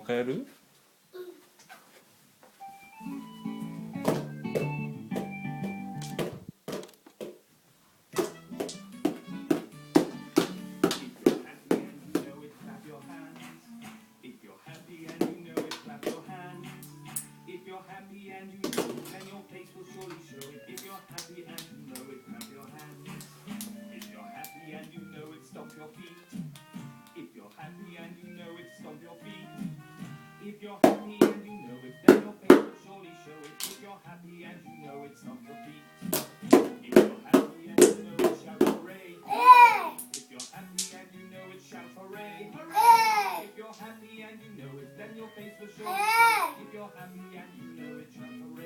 回やる？Happy and you know it, then your face will surely show it. If you're happy and you know it, clap your hands. If you're happy and you know it, stomp your feet. If you're happy and you know it, stomp your feet. If you're happy and you know it, then your face will surely show it. If you're happy and you know it, stomp your feet. If you're happy and you know it, shout hooray. If you're happy and you know it, shout hooray. If you're happy and you know it, then your face will surely show it. If you're happy and you know it, shout hooray.